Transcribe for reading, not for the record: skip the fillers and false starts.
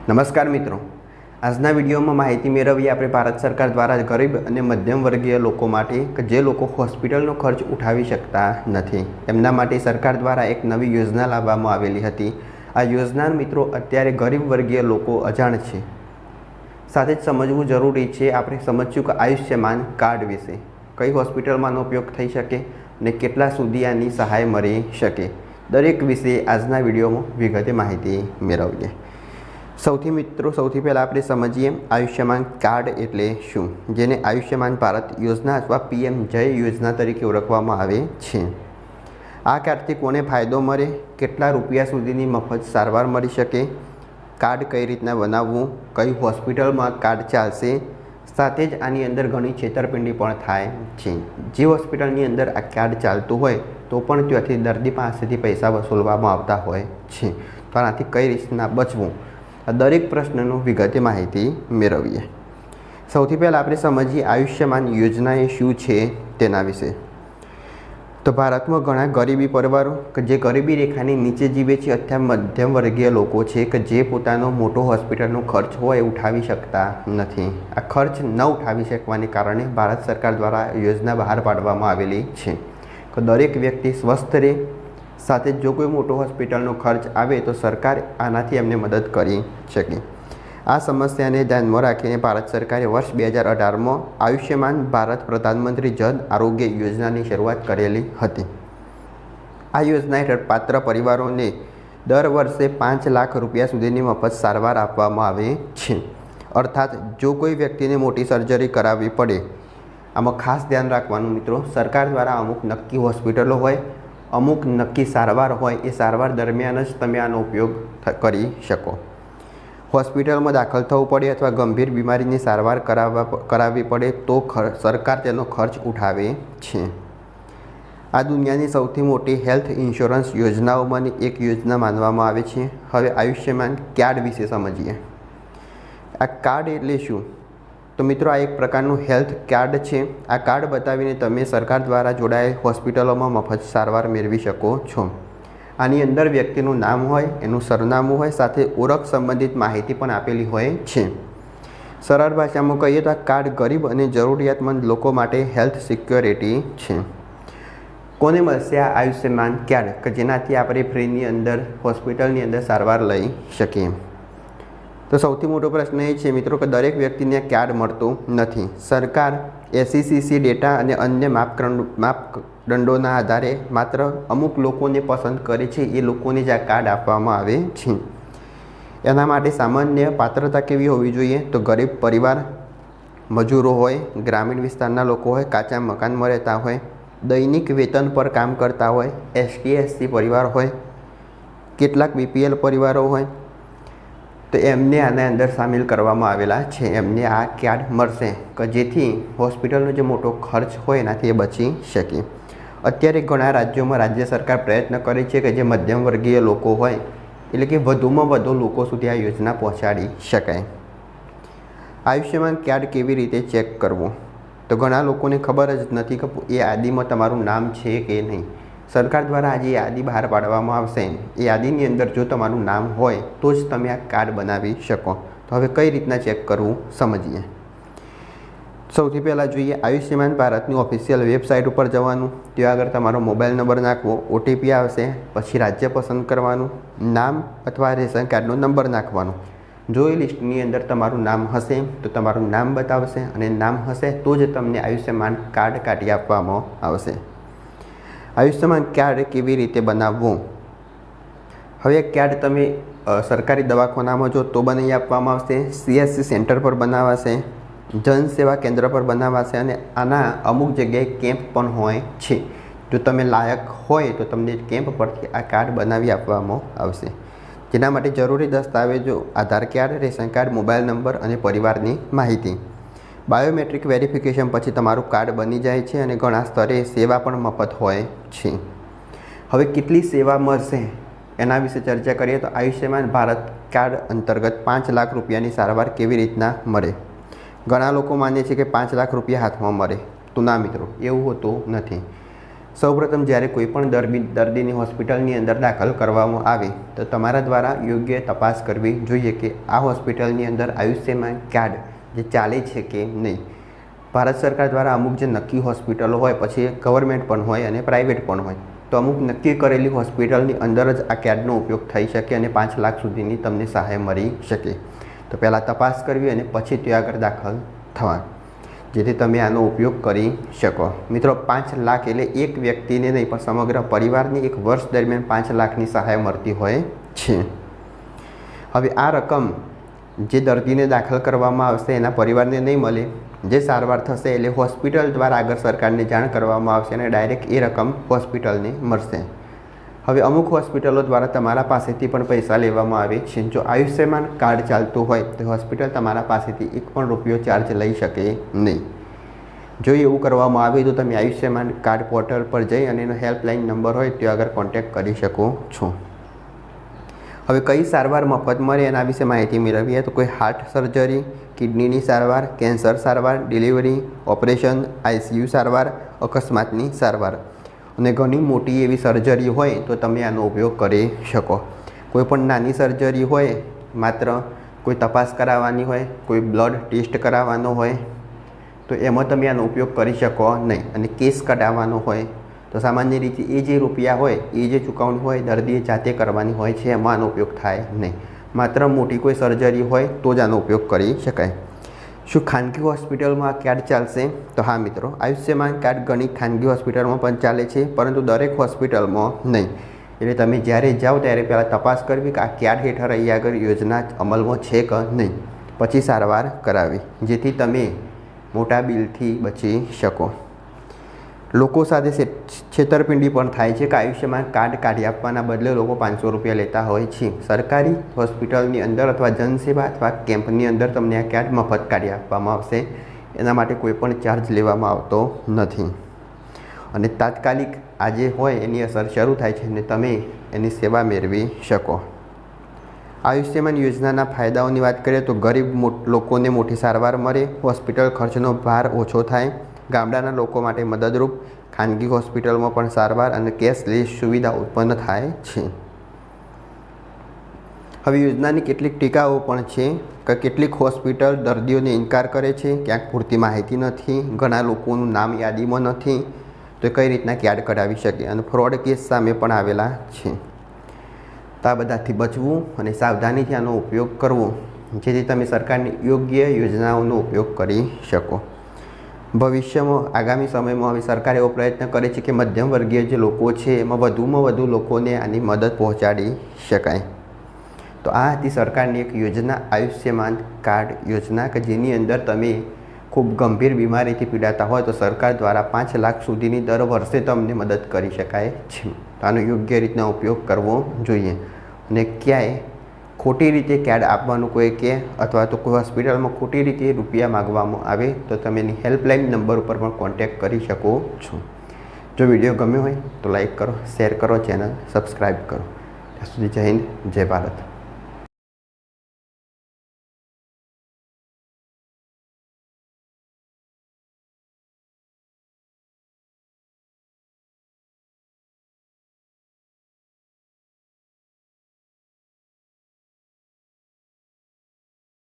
નમસ્કાર મિત્રો, આજના વિડીયોમાં માહિતી મેળવીએ આપણે ભારત સરકાર દ્વારા ગરીબ અને મધ્યમ વર્ગીય લોકો માટે કે જે લોકો હોસ્પિટલનો ખર્ચ ઉઠાવી શકતા નથી એમના માટે સરકાર દ્વારા એક નવી યોજના લાવવામાં આવેલી હતી। આ યોજના મિત્રો અત્યારે ગરીબ વર્ગીય લોકો અજાણ છે, સાથે જ સમજવું જરૂરી છે। આપણે સમજ્યું કે આયુષ્યમાન કાર્ડ વિશે કઈ હોસ્પિટલમાં આનો ઉપયોગ થઈ શકે અને કેટલા સુધી આની સહાય મળી શકે, દરેક વિશે આજના વિડીયોમાં વિગતે માહિતી મેળવીએ। સૌથી પહેલાં આપણે સમજીએ આયુષ્યમાન કાર્ડ એટલે શું, જેને આયુષ્યમાન ભારત યોજના અથવા PM જય યોજના તરીકે ઓળખવામાં આવે છે। આ કાર્ડથી કોને ફાયદો મળે, કેટલા રૂપિયા સુધીની મફત સારવાર મળી શકે, કાર્ડ કઈ રીતના બનાવવું, કઈ હોસ્પિટલમાં કાર્ડ ચાલશે, સાથે જ આની અંદર ઘણી છેતરપિંડી પણ થાય છે। જે હોસ્પિટલની અંદર આ કાર્ડ ચાલતું હોય તો પણ ત્યાંથી દર્દી પાસેથી પૈસા વસૂલવામાં આવતા હોય છે, તો આનાથી કઈ રીતના બચવું, દરેક પ્રશ્નનો વિગતે માહિતી મેળવીએ। સૌથી પહેલાં આપણે સમજીએ આયુષ્યમાન યોજના એ શું છે તેના વિશે। તો ભારતમાં ઘણા ગરીબી પરિવારો કે જે ગરીબી રેખાની નીચે જીવે છે અથવા મધ્યમ વર્ગીય લોકો છે કે જે પોતાનો મોટો હોસ્પિટલનો ખર્ચ હોય એ ઉઠાવી શકતા નથી। આ ખર્ચ ન ઉઠાવી શકવાને કારણે ભારત સરકાર દ્વારા યોજના બહાર પાડવામાં આવેલી છે કે દરેક વ્યક્તિ સ્વસ્થ રહે, સાથે જો કોઈ મોટો હોસ્પિટલનો ખર્ચ આવે તો સરકાર આનાથી એમને મદદ કરી શકે। આ સમસ્યાને ધ્યાનમાં રાખીને ભારત સરકારે વર્ષ 2018માં આયુષ્યમાન ભારત પ્રધાનમંત્રી જન આરોગ્ય યોજનાની શરૂઆત કરેલી હતી। આ યોજના હેઠળ પાત્ર પરિવારોને દર વર્ષે 5 લાખ રૂપિયા સુધીની મફત સારવાર આપવામાં આવે છે। અર્થાત જો કોઈ વ્યક્તિને મોટી સર્જરી કરાવવી પડે, આમાં ખાસ ધ્યાન રાખવાનું મિત્રો, સરકાર દ્વારા અમુક નક્કી હોસ્પિટલો હોય, અમુક નક્કી સારવાર હોય, એ સારવાર દરમિયાન જ તમે આનો ઉપયોગ કરી શકો। હોસ્પિટલમાં દાખલ થવું પડે અથવા ગંભીર બીમારીની સારવાર કરાવવી પડે તો સરકાર તેનો ખર્ચ ઉઠાવે છે। આ દુનિયાની સૌથી મોટી હેલ્થ ઇન્સ્યોરન્સ યોજનાઓમાંની એક યોજના માનવામાં આવે છે। હવે આયુષ્યમાન કાર્ડ વિશે સમજીએ। આ કાર્ડ એટલે શું? તો મિત્રો, આ એક પ્રકારનું હેલ્થ કાર્ડ છે। આ કાર્ડ બતાવીને તમે સરકાર દ્વારા જોડાયેલ હોસ્પિટલોમાં મફત સારવાર મેળવી શકો છો। આની અંદર વ્યક્તિનું નામ હોય, એનું સરનામું હોય, સાથે ઓળખ સંબંધિત માહિતી પણ આપેલી હોય છે। સરળ ભાષામાં કહીએ તો આ કાર્ડ ગરીબ અને જરૂરિયાતમંદ લોકો માટે હેલ્થ સિક્યોરિટી છે। કોને મળશે આ આયુષ્યમાન કાર્ડ કે જેનાથી આપણે ફ્રીની અંદર હોસ્પિટલની અંદર સારવાર લઈ શકીએ? તો સૌથી મોટો પ્રશ્ન એ છે મિત્રો કે દરેક વ્યક્તિને કાર્ડ મળતું નથી। સરકાર SECC ડેટા અને અન્ય માપદંડોના આધારે માત્ર અમુક લોકોને પસંદ કરે છે, એ લોકોને જ આ કાર્ડ આપવામાં આવે છે। એના માટે સામાન્ય પાત્રતા કેવી હોવી જોઈએ? તો ગરીબ પરિવાર, મજૂરો હોય, ગ્રામીણ વિસ્તારના લોકો હોય, કાચા મકાનમાં રહેતા હોય, દૈનિક વેતન પર કામ કરતા હોય, ST/SC પરિવાર હોય, કેટલાક BPL પરિવારો હોય, તો એમને આના અંદર સામેલ કરવામાં આવેલા છે। એમને આ કાર્ડ મળશે કે જેથી હોસ્પિટલનો જે મોટો ખર્ચ હોય એનાથી એ બચી શકે। અત્યારે ઘણા રાજ્યોમાં રાજ્ય સરકાર પ્રયત્ન કરે છે કે જે મધ્યમ વર્ગીય લોકો હોય, એટલે કે વધુમાં વધુ લોકો સુધી આ યોજના પહોંચાડી શકાય। આયુષ્યમાન કાર્ડ કેવી રીતે ચેક કરવું? તો ઘણા લોકોને ખબર જ નથી કે એ યાદીમાં તમારું નામ છે કે નહીં। સરકાર દ્વારા આજે યાદી બહાર પાડવામાં આવશે, એ યાદીની અંદર જો તમારું નામ હોય તો જ તમે આ કાર્ડ બનાવી શકો। તો હવે કઈ રીતના ચેક કરવું સમજીએ। સૌથી પહેલાં જોઈએ આયુષ્યમાન ભારતની ઓફિશિયલ વેબસાઇટ ઉપર જવાનું, ત્યાં આગળ તમારો મોબાઈલ નંબર નાખવો, OTP આવશે, પછી રાજ્ય પસંદ કરવાનું, નામ અથવા રેશન કાર્ડનો નંબર નાખવાનો। જો એ લિસ્ટની અંદર તમારું નામ હશે તો તમારું નામ બતાવશે, અને નામ હશે તો જ તમને આયુષ્યમાન કાર્ડ કાઢી આપવામાં આવશે। આયુષ્યમાન કાર્ડ કેવી રીતે બનાવવું? હવે કાર્ડ તમે સરકારી દવાખાનામાં જો તો બનાવી આપવામાં આવશે, CSC સેન્ટર પર બનાવાશે, જન સેવા કેન્દ્ર પર બનાવાશે, અને આના અમુક જગ્યાએ કેમ્પ પણ હોય છે। જો તમે લાયક હોય તો તમને કેમ્પ પરથી આ કાર્ડ બનાવી આપવામાં આવશે। જેના માટે જરૂરી દસ્તાવેજો Aadhaar card, ration card, mobile number અને પરિવારની માહિતી। બાયોમેટ્રિક વેરિફિકેશન પછી તમારું કાર્ડ બની જાય છે અને ઘણા સ્તરે સેવા પણ મફત હોય છે। હવે કેટલી સેવા મળશે એના વિશે ચર્ચા કરીએ તો આયુષ્યમાન ભારત કાર્ડ અંતર્ગત 5 લાખ રૂપિયાની સારવાર કેવી રીતના મળે? ઘણા લોકો માને છે કે 5 લાખ રૂપિયા હાથમાં મળે, તો ના મિત્રો, એવું હોતું નથી। સૌપ્રથમ જ્યારે કોઈ પણ દર્દીની હોસ્પિટલની અંદર દાખલ કરવામાં આવે તો તમારા દ્વારા યોગ્ય તપાસ કરવી જોઈએ કે આ હોસ્પિટલની અંદર આયુષ્યમાન કાર્ડ જે ચાલે છે કે નહીં. ભારત સરકાર દ્વારા અમુક જે નક્કી હોસ્પિટલો હોય, પછી ગવર્મેન્ટ પણ હોય અને પ્રાઇવેટ પણ હોય, તો અમુક નક્કી કરેલી હોસ્પિટલની અંદર જ આ કાર્ડનો ઉપયોગ થઈ શકે અને 5 લાખ સુધીની તમને સહાય મળી શકે. તો પહેલાં તપાસ કરવી અને પછી ત્યાં આગળ દાખલ થવા, જેથી તમે આનો ઉપયોગ કરી શકો. મિત્રો, 5 લાખ એટલે એક વ્યક્તિને નહીં પણ સમગ્ર પરિવારને એક વર્ષ દરમિયાન 5 લાખની સહાય મળતી હોય છે. હવે આ રકમ જે દર્દીને દાખલ કરવામાં આવશે એના પરિવારને નહીં મળે. જે સારવાર થશે એટલે હોસ્પિટલ દ્વારા આગળ સરકારને જાણ કરવામાં આવશે અને ડાયરેક્ટ એ રકમ હોસ્પિટલને મળશે. હવે અમુક હોસ્પિટલો દ્વારા તમારા પાસેથી પણ પૈસા લેવામાં આવે છે. જો આયુષ્યમાન કાર્ડ ચાલતું હોય તો હોસ્પિટલ તમારા પાસેથી એક પણ રૂપિયો ચાર્જ લઈ શકે નહીં. જો એવું કરવામાં આવે તો તમે આયુષ્યમાન કાર્ડ પોર્ટલ પર જઈ અને એનો હેલ્પલાઇન નંબર હોય ત્યાં આગળ કોન્ટેક્ટ કરી શકો છો. હવે કઈ સારવાર મફત મળે એના વિશે માહિતી મેળવીએ તો કોઈ હાર્ટ સર્જરી, કિડનીની સારવાર, કેન્સર સારવાર, ડિલિવરી, ઓપરેશન, ICU સારવાર, અકસ્માતની સારવાર અને ઘણી મોટી એવી સર્જરી હોય તો તમે આનો ઉપયોગ કરી શકો. કોઈ પણ નાની સર્જરી હોય, માત્ર કોઈ તપાસ કરાવવાની હોય, કોઈ બ્લડ ટેસ્ટ કરાવવાનો હોય તો એમાં તમે આનો ઉપયોગ કરી શકો નહીં. અને કેસ કઢાવવાનો હોય તો સામાન્ય રીતે એ જે રૂપિયા હોય એ જે ચૂકવણી હોય દર્દીએ જાતે કરવાની હોય છે, એમાં આનો ઉપયોગ થાય નહીં. માત્ર મોટી કોઈ સર્જરી હોય તો જ આનો ઉપયોગ કરી શકાય. શું ખાનગી હોસ્પિટલમાં આ કાર્ડ ચાલશે? તો હા મિત્રો, આયુષ્યમાન કાર્ડ ઘણી ખાનગી હોસ્પિટલમાં પણ ચાલે છે, પરંતુ દરેક હોસ્પિટલમાં નહીં. એટલે તમે જ્યારે જાઓ ત્યારે પહેલાં તપાસ કરવી કે આ કાર્ડ હેઠળ અહીં આગળ યોજના અમલમાં છે કે નહીં, પછી સારવાર કરાવી, જેથી તમે મોટા બિલથી બચી શકો. લોકો સાથે છેતરપિંડી પણ થાય છે કે આયુષ્યમાન કાર્ડ કાઢી આપવાના બદલે લોકો 500 રૂપિયા લેતા હોય છે. સરકારી હોસ્પિટલની અંદર અથવા જનસેવા અથવા કેમ્પની અંદર તમને આ કાર્ડ મફત કાઢી આપવામાં આવશે. એના માટે કોઈ પણ ચાર્જ લેવામાં આવતો નથી અને તાત્કાલિક આજે હોય એની અસર શરૂ થાય છે અને તમે એની સેવા મેળવી શકો. આયુષ્યમાન યોજનાના ફાયદાઓની વાત કરીએ તો ગરીબ લોકોને મોટી સારવાર મળે, હોસ્પિટલ ખર્ચનો ભાર ઓછો થાય, ગામડાના લોકો માટે મદદરૂપ, ખાનગી હોસ્પિટલમાં પણ સારવાર અને કેશલેસ સુવિધા ઉત્પન્ન થાય છે. હવે યોજનાની કેટલીક ટીકાઓ પણ છે કે કેટલીક હોસ્પિટલ દર્દીઓને ઇનકાર કરે છે, ક્યાંક પૂરતી માહિતી નથી, ઘણા લોકોનું નામ યાદીમાં નથી, તો કઈ રીતના કાર્ડ કઢાવી શકે અને ફ્રોડ કેસ સામે પણ આવેલા છે. તો આ બધાથી બચવું અને સાવધાનીથી આનો ઉપયોગ કરવો, જેથી તમે સરકારની યોગ્ય યોજનાઓનો ઉપયોગ કરી શકો. ભવિષ્યમાં આગામી સમયમાં હવે સરકાર એવો પ્રયત્ન કરે છે કે મધ્યમ વર્ગીય જે લોકો છે એમાં વધુમાં વધુ લોકોને આની મદદ પહોંચાડી શકાય. તો આ હતી સરકારની એક યોજના, આયુષ્યમાન કાર્ડ યોજના, કે જેની અંદર તમે ખૂબ ગંભીર બીમારીથી પીડાતા હોય તો સરકાર દ્વારા 5 લાખ સુધીની દર વર્ષે તમને મદદ કરી શકાય છે. તો આનો યોગ્ય રીતના ઉપયોગ કરવો જોઈએ અને ક્યાંય ખોટી રીતે કાર્ડ આપવાનું કોઈ કે અથવા તો કોઈ હોસ્પિટલમાં ખોટી રીતે રૂપિયા માગવામાં આવે તો તમે એની હેલ્પલાઇન નંબર ઉપર પણ કોન્ટેક્ટ કરી શકો છો. જો વિડીયો ગમ્યો હોય તો લાઈક કરો, શેર કરો, ચેનલ સબસ્ક્રાઈબ કરો. ત્યાં સુધી જય હિન્દ, જય ભારત.